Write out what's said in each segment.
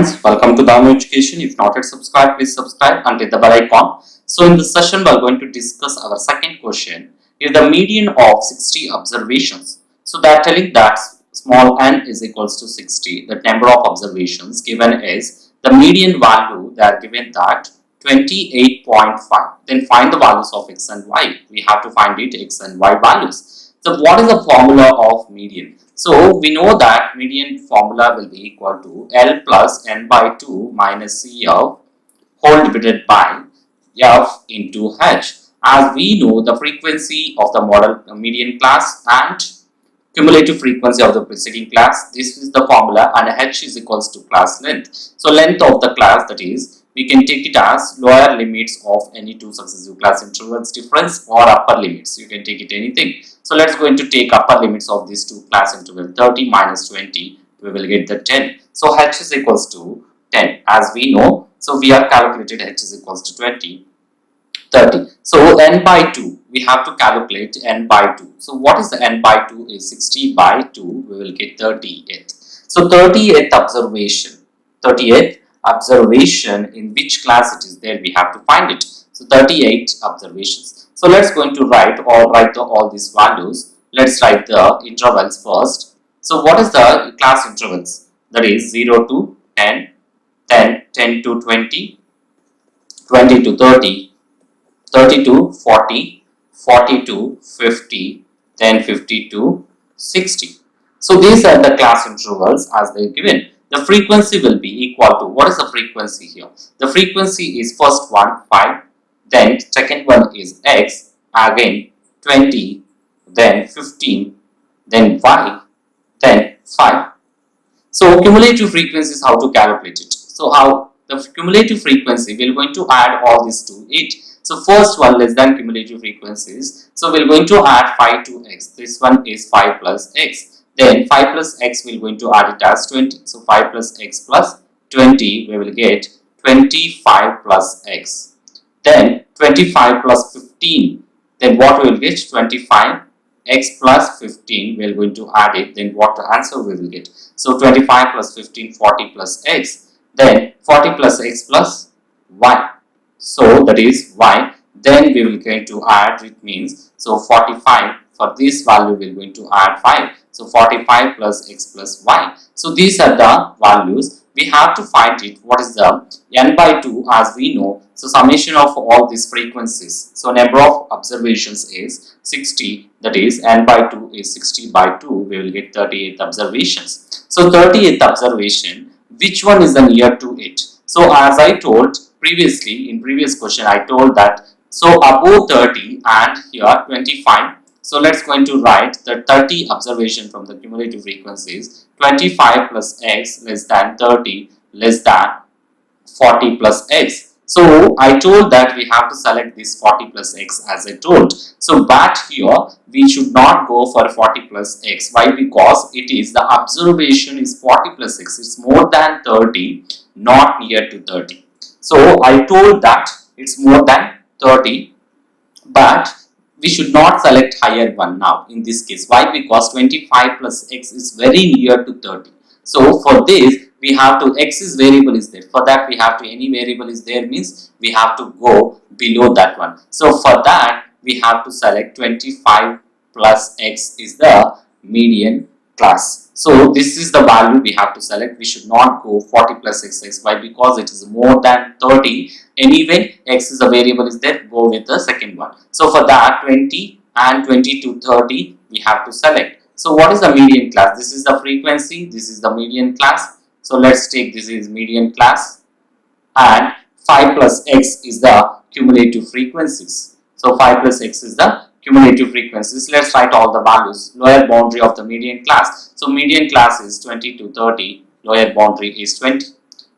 friends, welcome to Dharma Education. If not yet subscribed, please subscribe and hit the bell icon. So in this session, we are going to discuss our second question. Is the median of 60 observations. So they are telling that small n is equals to 60. The number of observations given is the median value. They are given that 28.5. Then find the values of x and y. We have to find it x and y values. So what is the formula of median? So we know that median formula will be equal to L plus n by 2 minus C of whole divided by F into H. As we know the frequency of the model median class and cumulative frequency of the preceding class. This is the formula, and H is equals to class length. So length of the class, that is, we can take it as lower limits of any two successive class intervals difference or upper limits. You can take it anything. So let's going to take upper limits of these two class interval. 30 minus 20, we will get the 10. So H is equals to 10 as we know. So we are calculated H is equals to 20. 30. So n by 2, we have to calculate n by 2. So what is the n by 2 is 60 by 2, we will get 38th. So 38th observation in which class it is there, we have to find it. So 38 observations. So let's going to write all these values. Let's write the intervals first. So what is the class intervals? That is 0 to 10, 10 to 20, 20 to 30, 30 to 40, 40 to 50, then 50 to 60. So these are the class intervals as they are given. The frequency will be equal to, what is the frequency here? The frequency is first one 5, then second one is x, again 20, then 15, then y, then 5. So cumulative frequency is how to calculate it. So how the cumulative frequency, we are going to add all this to it. So first one less than cumulative frequencies. So we are going to add 5 to x. This one is 5 plus x. Then 5 plus x we are going to add it as 20. So 5 plus x plus 20, we will get 25 plus x. Then 25 plus 15. Then what we will get? 25 x plus 15. We are going to add it. Then what the answer we will get? So 25 plus 15, 40 plus x. Then 40 plus x plus y. So that is y. Then we will going to add, it means, so 45, for this value we are going to add 5. So 45 plus x plus y. So these are the values. We have to find it. What is the n by 2 as we know. So summation of all these frequencies. So number of observations is 60. That is n by 2 is 60 by 2. We will get 38 observations. So 38th observation, which one is the near to it? So as I told previously, in previous question I told that, so above 30 and here 25. So let's going to write the 30 observation from the cumulative frequencies. 25 plus x less than 30 less than 40 plus x. So I told that we have to select this 40 plus x as I told. So but here we should not go for 40 plus x. Why? Because it is the observation is 40 plus x. It's more than 30, not near to 30. So I told that it's more than 30, but we should not select higher one now in this case. Why? Because 25 plus x is very near to 30. So for this we have to, x is variable is there. For that we have to, any variable is there means we have to go below that one. So for that we have to select 25 plus x is the median class. So this is the value we have to select. We should not go 40 plus x. Why? Because it is more than 30. Anyway, x is a variable is there, go with the second one. So for that 20 and 20 to 30 we have to select. So what is the median class? This is the frequency, this is the median class. So let's take this is median class, and 5 plus x is the cumulative frequencies. So 5 plus x is the cumulative frequencies. Let's write all the values. Lower boundary of the median class. So median class is 20 to 30, lower boundary is 20.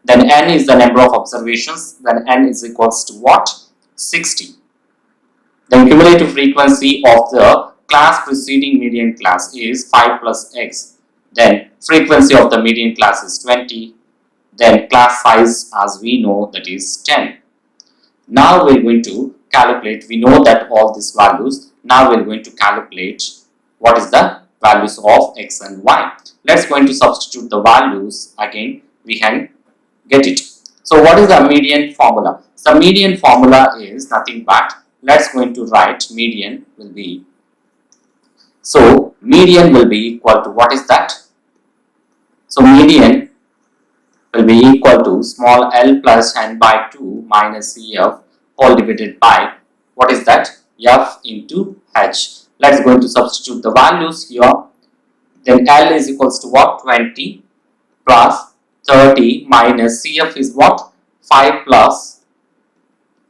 Then n is the number of observations. Then n is equals to what? 60. Then cumulative frequency of the class preceding median class is 5 plus x. Then frequency of the median class is 20. Then class size as we know, that is 10. Now we are going to calculate. We know that all these values. Now we are going to calculate what is the values of x and y. Let's going to substitute the values. Again we can get it. So what is the median formula? So median formula is nothing but, let's going to write median will be, so median will be equal to, what is that? So median will be equal to small l plus n by 2 minus Cf whole divided by, what is that? F into h. Let's going to substitute the values here. Then L is equals to what? 20 plus 30 minus Cf is what? 5 plus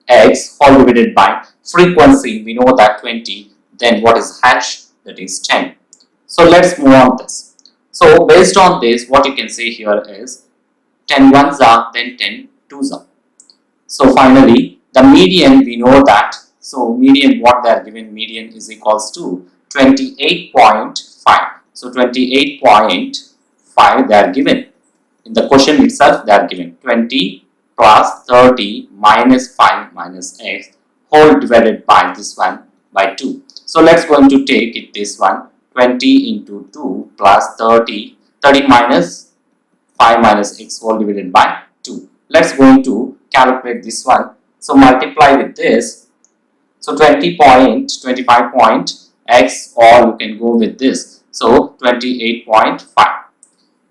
x whole divided by frequency. We know that 20. Then what is h? That is 10. So let's move on this. So based on this, what you can say here is 10 ones are, then 10 twos are. So finally, the median we know that. So median, what they are given, median is equals to 28.5. So 28.5 they are given. In the question itself they are given 20 plus 30 minus 5 minus x whole divided by this one by 2. So let's going to take it this one, 20 into 2 plus 30 minus 5 minus x whole divided by 2. Let's going to calculate this one. So multiply with this. So 20.25 point x, or you can go with this. So 28.5.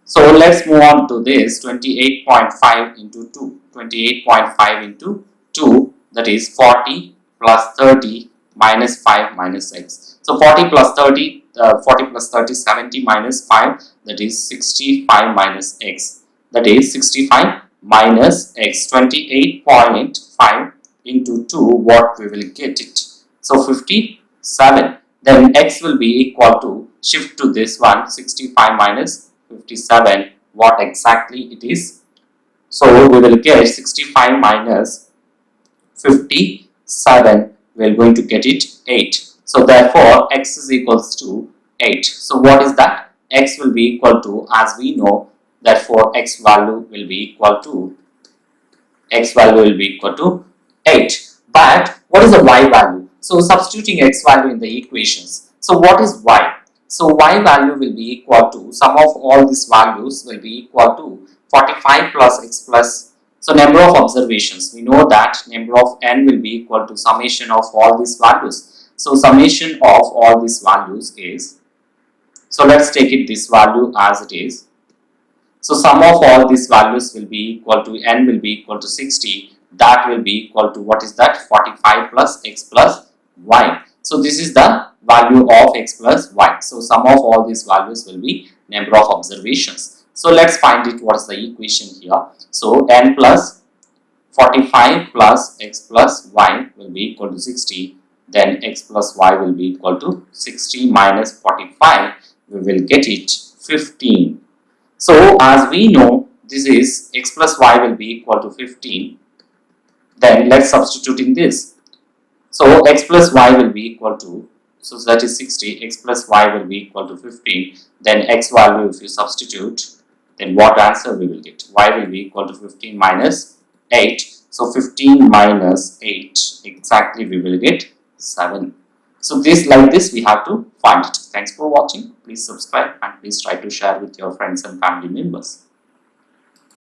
So let's move on to this 28.5 into 2. 28.5 into 2, that is 40 plus 30 minus 5 minus x. So 40 plus 30, 70 minus 5, that is 65 minus x. That is 65 minus x. 28.5 into 2, what we will get it? So 57. Then x will be equal to, shift to this one, 65 minus 57, what exactly it is? So we will get 65 minus 57, we are going to get it 8. So therefore x is equals to 8. So what is that? X will be equal to, as we know, therefore x value will be equal to 8. But what is the y value? So substituting x value in the equations. So what is y? So y value will be equal to, sum of all these values will be equal to 45 plus x plus, so number of observations. We know that number of n will be equal to summation of all these values. So summation of all these values is, so let's take it this value as it is. So sum of all these values will be equal to, n will be equal to 60. That will be equal to, what is that? 45 plus x plus y. So this is the value of x plus y. So sum of all these values will be number of observations. So let's find it. What is the equation here? So n plus 45 plus x plus y will be equal to 60. Then x plus y will be equal to 60 minus 45. We will get it 15. So as we know, this is x plus y will be equal to 15. Then let's substitute in this. So x plus y will be equal to, so that is 60, x plus y will be equal to 15. Then x value if you substitute, then what answer we will get? Y will be equal to 15 minus 8. So 15 minus 8, exactly we will get 7. So this, like this we have to find it. Thanks for watching. Please subscribe and please try to share with your friends and family members.